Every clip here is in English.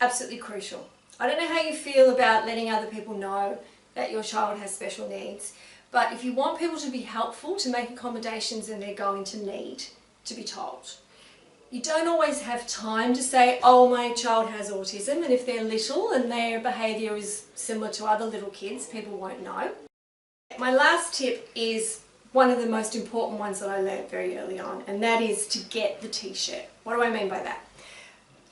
absolutely crucial. I don't know how you feel about letting other people know that your child has special needs, but if you want people to be helpful, to make accommodations, then they're going to need to be told. You don't always have time to say, oh, my child has autism, and if they're little and their behaviour is similar to other little kids, people won't know. My last tip is one of the most important ones that I learned very early on, and that is to get the t-shirt. What do I mean by that?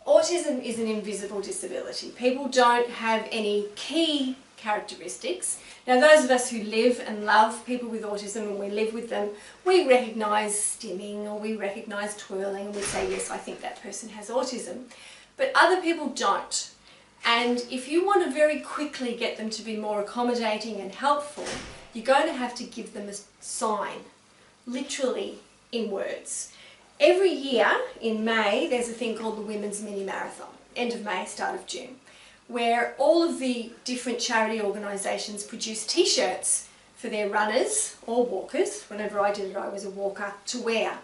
Autism is an invisible disability. People don't have any key characteristics. Now, those of us who live and love people with autism and we live with them, we recognise stimming or we recognise twirling and we say, yes, I think that person has autism. But other people don't. And if you want to very quickly get them to be more accommodating and helpful, you're going to have to give them a sign, literally in words. Every year in May, there's a thing called the Women's Mini Marathon, end of May, start of June, where all of the different charity organisations produce t-shirts for their runners or walkers. Whenever I did it, I was a walker, to wear.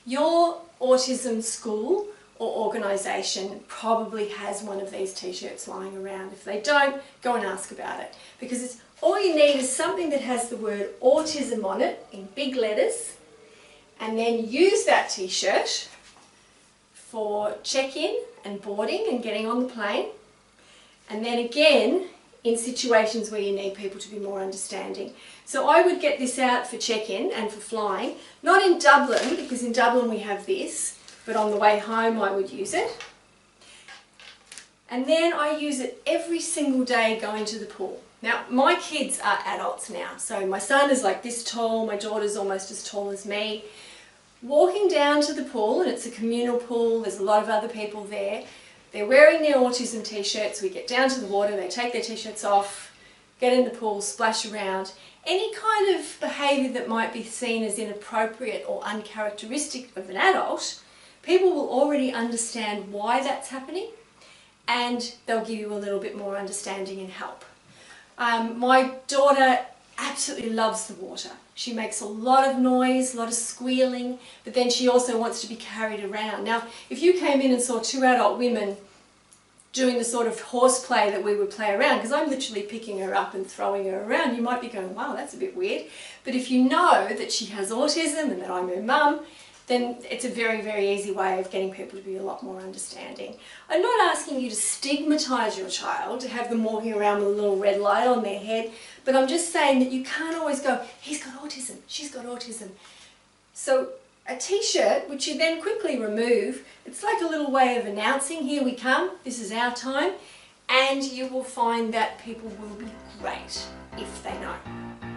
Your autism school or organisation probably has one of these t-shirts lying around. If they don't, go and ask about it, because all you need is something that has the word autism on it in big letters, and then use that t-shirt for check-in and boarding and getting on the plane. And then again, in situations where you need people to be more understanding. So I would get this out for check-in and for flying, not in Dublin, because in Dublin we have this, but on the way home I would use it. And then I use it every single day going to the pool. Now, my kids are adults now, so my son is like this tall, my daughter's almost as tall as me. Walking down to the pool, and it's a communal pool, there's a lot of other people there, they're wearing their autism t-shirts, we get down to the water, they take their t-shirts off, get in the pool, splash around. Any kind of behaviour that might be seen as inappropriate or uncharacteristic of an adult, people will already understand why that's happening, and they'll give you a little bit more understanding and help. My daughter absolutely loves the water. She makes a lot of noise, a lot of squealing, but then she also wants to be carried around. Now, if you came in and saw two adult women doing the sort of horseplay that we would play around, because I'm literally picking her up and throwing her around, you might be going, wow, that's a bit weird. But if you know that she has autism and that I'm her mum, then it's a very, very easy way of getting people to be a lot more understanding. I'm not asking you to stigmatise your child, to have them walking around with a little red light on their head, but I'm just saying that you can't always go, he's got autism, she's got autism. So a t-shirt, which you then quickly remove, it's like a little way of announcing, here we come, this is our time, and you will find that people will be great if they know.